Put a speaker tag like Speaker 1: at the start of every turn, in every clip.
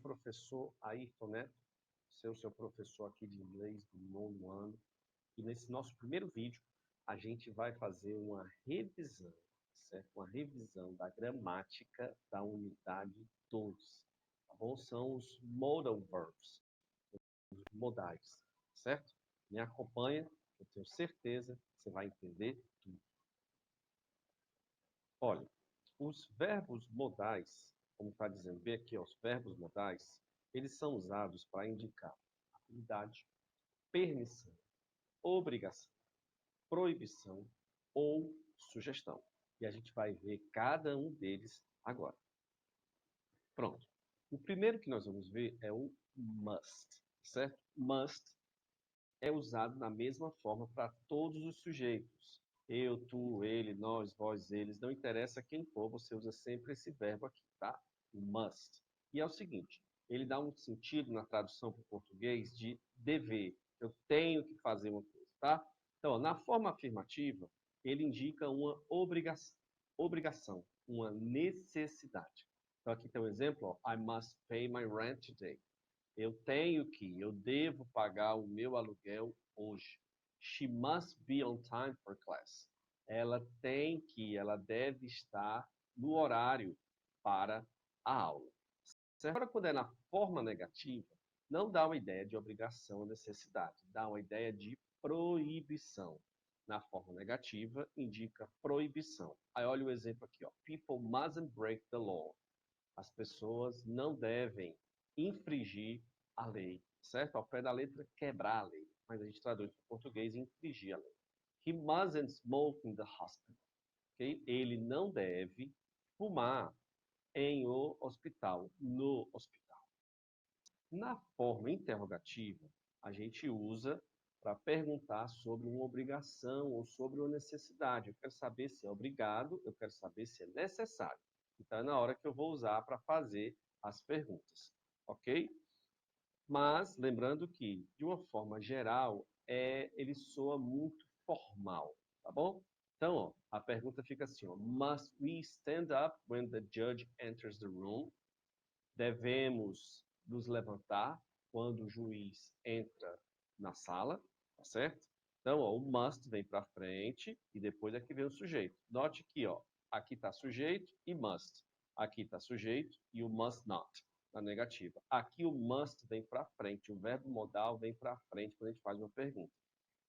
Speaker 1: professor Ayrton Neto, seu professor aqui de inglês do 9º ano. E nesse nosso primeiro vídeo, a gente vai fazer uma revisão, certo? Uma revisão da gramática da unidade 2, tá bom? São os modal verbs, os modais, certo? Me acompanha, eu tenho certeza que você vai entender tudo. Olha, os verbos modais, como está dizendo bem aqui, ó, os verbos modais, eles são usados para indicar habilidade, permissão, obrigação, proibição ou sugestão. E a gente vai ver cada um deles agora. Pronto. O primeiro que nós vamos ver é o must, certo? Must é usado da mesma forma para todos os sujeitos. Eu, tu, ele, nós, vós, eles, não interessa quem for, você usa sempre esse verbo aqui, tá? Must. E é o seguinte, ele dá um sentido na tradução para o português de dever. Eu tenho que fazer uma coisa, tá? Então, na forma afirmativa, ele indica uma obrigação, uma necessidade. Então, aqui tem um exemplo, ó, I must pay my rent today. Eu devo pagar o meu aluguel hoje. She must be on time for class. Ela deve estar no horário para a aula. Certo? Agora, quando é na forma negativa, não dá uma ideia de obrigação ou necessidade, dá uma ideia de proibição. Na forma negativa, indica proibição. Aí olha o exemplo aqui, ó. People mustn't break the law. As pessoas não devem infringir a lei, certo? Ao pé da letra, quebrar a lei. Mas a gente traduz para o português, infringir a lei. He mustn't smoke in the hospital. Okay? Ele não deve fumar em o hospital, no hospital. Na forma interrogativa, a gente usa para perguntar sobre uma obrigação ou sobre uma necessidade. Eu quero saber se é obrigado, eu quero saber se é necessário. Então, é na hora que eu vou usar para fazer as perguntas, ok? Mas, lembrando que, de uma forma geral, ele soa muito formal, tá bom? Então, ó, a pergunta fica assim, ó, Must we stand up when the judge enters the room? Devemos nos levantar quando o juiz entra na sala, tá certo? Então, ó, o must vem para frente e depois aqui vem o sujeito. Note que, ó, aqui está sujeito e must. Aqui está sujeito e o must not, na negativa. Aqui o must vem para frente, o verbo modal vem para frente quando a gente faz uma pergunta.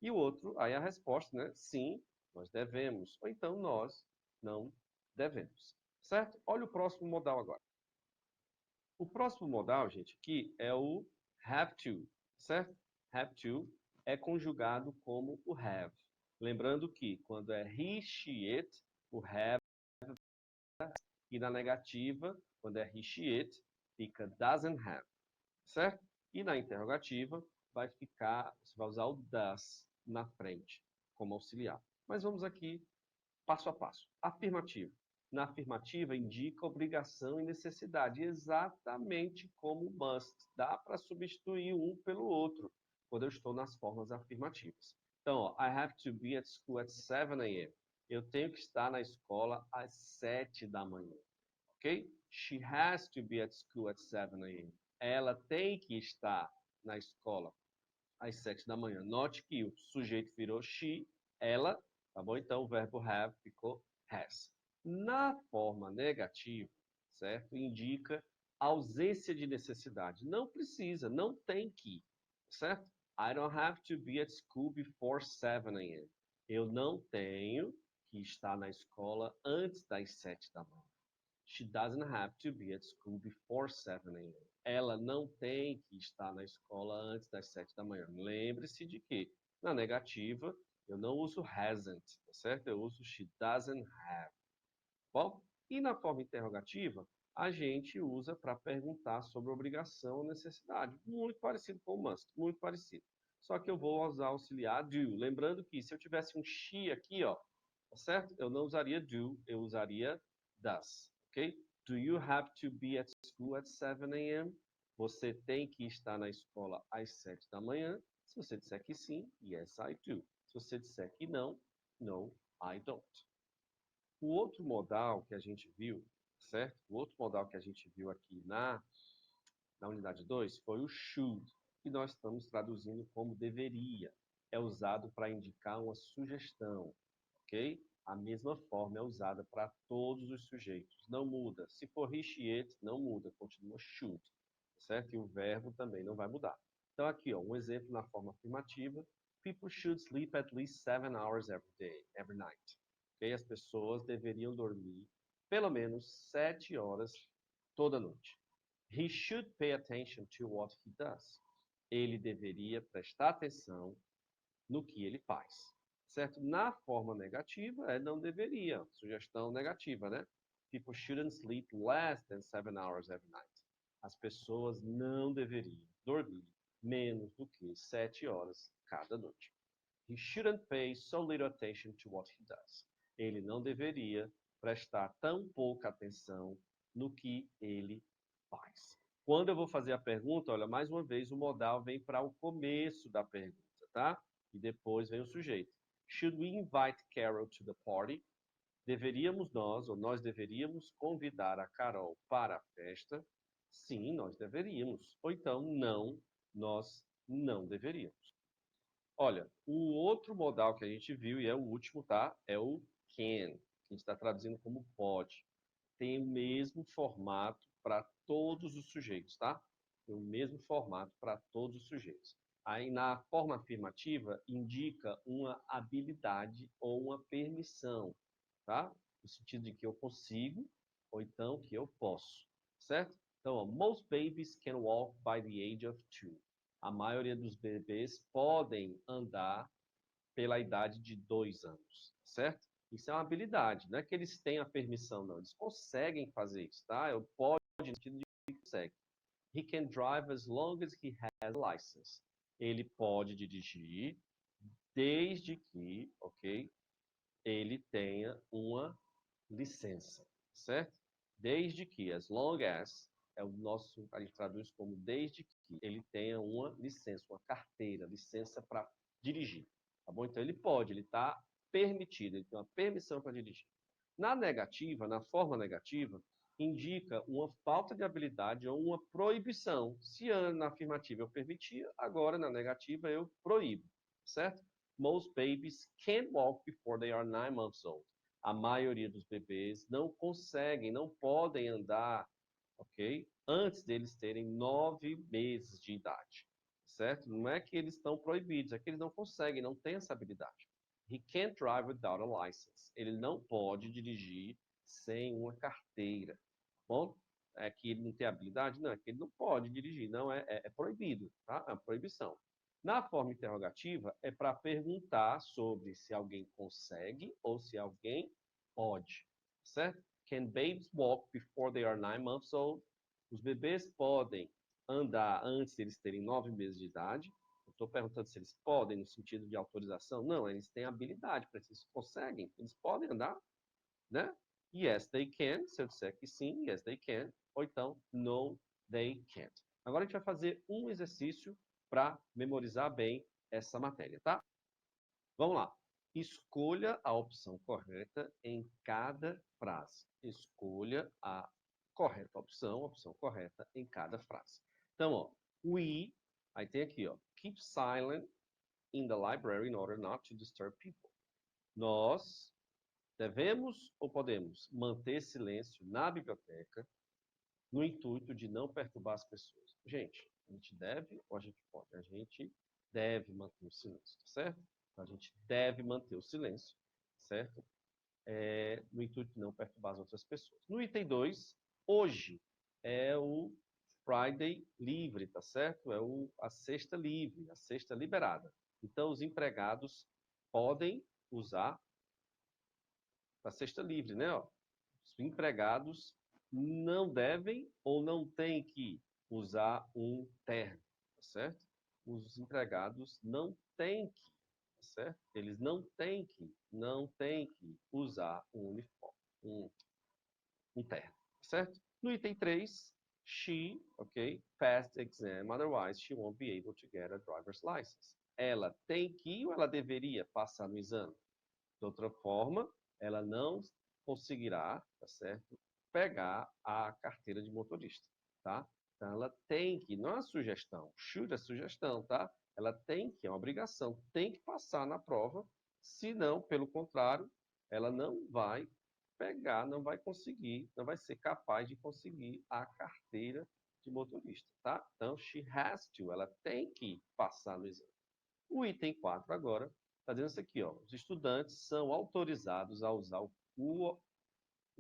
Speaker 1: E o outro, aí a resposta, né? Sim, nós devemos. Ou então nós não devemos. Certo? Olha o próximo modal agora. O próximo modal, gente, aqui é o have to, certo? Have to é conjugado como o have. Lembrando que quando é he, she, it, o have, e na negativa, quando é he, she, it, fica doesn't have, certo? E na interrogativa, você vai usar o does na frente, como auxiliar. Mas vamos aqui passo a passo. Afirmativo. Na afirmativa, indica obrigação e necessidade, exatamente como must. Dá para substituir um pelo outro, quando eu estou nas formas afirmativas. Então, ó, I have to be at school at 7 a.m. Eu tenho que estar na escola às 7 da manhã. Ok? She has to be at school at 7 a.m. Ela tem que estar na escola às 7 da manhã. Note que o sujeito virou she, ela, tá bom? Então o verbo have ficou has. Na forma negativa, certo? Indica ausência de necessidade. Não precisa, não tem que, certo? I don't have to be at school before 7 a.m. Eu não tenho que estar na escola antes das 7 da manhã. She doesn't have to be at school before 7 a.m. Ela não tem que estar na escola antes das 7 da manhã. Lembre-se de que, na negativa, eu não uso hasn't, tá certo? Eu uso she doesn't have. Bom, e na forma interrogativa, a gente usa para perguntar sobre obrigação ou necessidade. Muito parecido com o must, muito parecido. Só que eu vou usar auxiliar do. Lembrando que se eu tivesse um she aqui, ó, tá certo? Eu não usaria do, eu usaria does. Ok? Do you have to be at school at 7 a.m.? Você tem que estar na escola às 7 da manhã. Se você disser que sim, yes, I do. Se você disser que não, no, I don't. O outro modal que a gente viu, certo? O outro modal que a gente viu aqui na unidade 2 foi o should, que nós estamos traduzindo como deveria. É usado para indicar uma sugestão, ok? A mesma forma é usada para todos os sujeitos, não muda. Se for he, she, it, não muda, continua should, certo? E o verbo também não vai mudar. Então aqui, ó, um exemplo na forma afirmativa. People should sleep at least 7 hours every day, every night. Okay? As pessoas deveriam dormir pelo menos 7 horas toda noite. He should pay attention to what he does. Ele deveria prestar atenção no que ele faz. Certo? Na forma negativa, é não deveria. Sugestão negativa, né? People shouldn't sleep less than 7 hours every night. As pessoas não deveriam dormir menos do que 7 horas cada noite. He shouldn't pay so little attention to what he does. Ele não deveria prestar tão pouca atenção no que ele faz. Quando eu vou fazer a pergunta, olha, mais uma vez o modal vem para o começo da pergunta, tá? E depois vem o sujeito. Should we invite Carol to the party? Deveríamos nós, ou nós deveríamos convidar a Carol para a festa? Sim, nós deveríamos. Ou então, não, nós não deveríamos. Olha, o outro modal que a gente viu, e é o último, tá? É o can, que a gente está traduzindo como pode. Tem o mesmo formato para todos os sujeitos, tá? Tem o mesmo formato para todos os sujeitos. Aí, na forma afirmativa, indica uma habilidade ou uma permissão, tá? No sentido de que eu consigo, ou então que eu posso, certo? Então, ó, most babies can walk by the age of 2. A maioria dos bebês podem andar pela idade de 2 anos, certo? Isso é uma habilidade, não é que eles têm a permissão, não. Eles conseguem fazer isso, tá? Eu pode, no sentido de que consegue. He can drive as long as he has a license. Ele pode dirigir desde que, ok, ele tenha uma licença, certo? Desde que, as long as, é o nosso, a gente traduz como desde que ele tenha uma licença, uma carteira, licença para dirigir, tá bom? Então ele pode, ele está permitido, ele tem uma permissão para dirigir. Na negativa, na forma negativa, indica uma falta de habilidade ou uma proibição. Se na afirmativa eu permitia, agora na negativa eu proíbo, certo? Most babies can't walk before they are 9 months old. A maioria dos bebês não conseguem, não podem andar, ok? Antes deles terem 9 meses de idade, certo? Não é que eles estão proibidos, é que eles não conseguem, não têm essa habilidade. He can't drive without a license. Ele não pode dirigir sem uma carteira. Bom, é que ele não tem habilidade? Não, é que ele não pode dirigir, não, é proibido, tá? É uma proibição. Na forma interrogativa, é para perguntar sobre se alguém consegue ou se alguém pode, certo? Can babies walk before they are 9 months old? Os bebês podem andar antes de eles terem 9 meses de idade. Eu estou perguntando se eles podem no sentido de autorização. Não, eles têm habilidade para isso. Eles conseguem, eles podem andar, né? Yes, they can. Se eu disser que sim, yes, they can. Ou então, no, they can't. Agora a gente vai fazer um exercício para memorizar bem essa matéria, tá? Vamos lá. Escolha a opção correta em cada frase. Escolha a correta opção, a opção correta em cada frase. Então, ó, we, aí tem aqui, ó, keep silent in the library in order not to disturb people. Nós devemos ou podemos manter silêncio na biblioteca no intuito de não perturbar as pessoas. Gente, a gente deve ou a gente pode? A gente deve manter o silêncio, tá certo? Então, a gente deve manter o silêncio, certo? No intuito de não perturbar as outras pessoas. No item 2, hoje é o Friday livre, tá certo? É a sexta livre, a sexta liberada. Então, os empregados podem usar a sexta livre, né? Ó, os empregados não devem ou não têm que usar um terno, tá certo? Os empregados não têm que, tá certo? Eles não têm que usar um uniforme, um terno, tá certo? No item 3, she, ok, passed the exam, otherwise she won't be able to get a driver's license. Ela tem que ou ela deveria passar no exame? De outra forma, ela não conseguirá, tá certo, pegar a carteira de motorista, tá? Então, ela tem que, não é uma sugestão, should é sugestão, tá? Ela tem que, é uma obrigação, tem que passar na prova, senão, pelo contrário, ela não vai pegar, não vai conseguir, não vai ser capaz de conseguir a carteira de motorista, tá? Então, she has to, ela tem que passar no exame. O item 4 agora está dizendo isso aqui, ó. Os estudantes são autorizados a usar o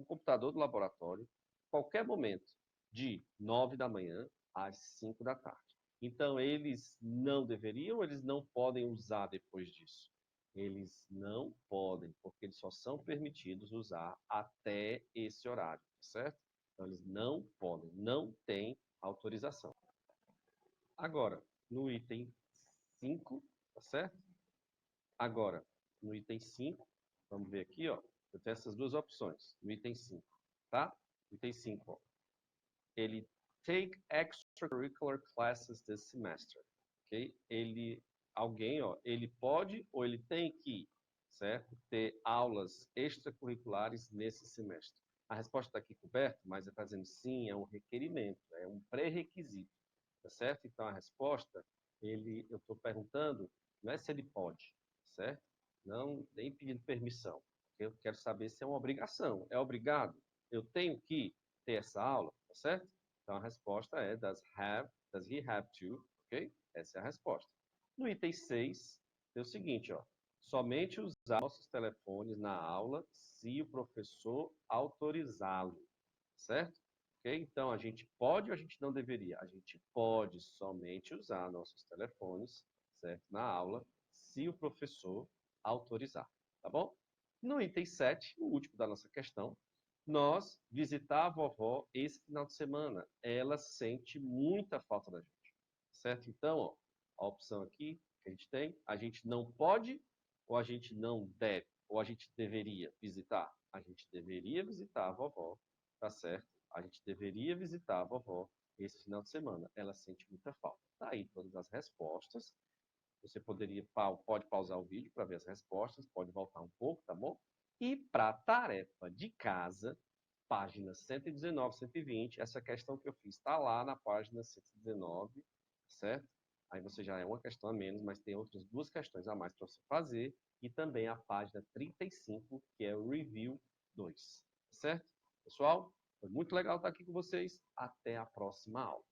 Speaker 1: computador do laboratório qualquer momento, de 9 da manhã às 5 da tarde. Então, eles não deveriam, eles não podem usar depois disso. Eles não podem, porque eles só são permitidos usar até esse horário, certo? Então, eles não podem, não têm autorização. Agora, no item 5, tá certo? Agora, no item 5, vamos ver aqui, ó. Eu tenho essas duas opções, no item 5, tá? Item 5, ó. Ele take extracurricular classes this semester, ok? Alguém, ó, ele pode ou ele tem que, certo? Ter aulas extracurriculares nesse semestre. A resposta está aqui coberta, mas está dizendo sim, é um requerimento, é um pré-requisito, tá certo? Então a resposta, eu estou perguntando, não é se ele pode, certo? Não, nem pedindo permissão. Eu quero saber se é uma obrigação. É obrigado? Eu tenho que ter essa aula, tá certo? Então a resposta é does he have to, ok? Essa é a resposta. No item 6, é o seguinte, ó. Somente usar nossos telefones na aula se o professor autorizá-lo, certo? Ok? Então a gente pode ou a gente não deveria? A gente pode somente usar nossos telefones, certo? Na aula, se o professor autorizar, tá bom? No item 7, o último da nossa questão, nós visitar a vovó esse final de semana. Ela sente muita falta da gente, certo? Então, ó, a opção aqui que a gente não pode ou a gente não deve, ou a gente deveria visitar? A gente deveria visitar a vovó, tá certo? A gente deveria visitar a vovó esse final de semana. Ela sente muita falta. Tá aí todas as respostas. Você pode pausar o vídeo para ver as respostas, pode voltar um pouco, tá bom? E para a tarefa de casa, página 119, 120, essa questão que eu fiz está lá na página 119, certo? Aí você já é uma questão a menos, mas tem outras duas questões a mais para você fazer, e também a página 35, que é o Review 2, certo? Pessoal, foi muito legal estar aqui com vocês. Até a próxima aula.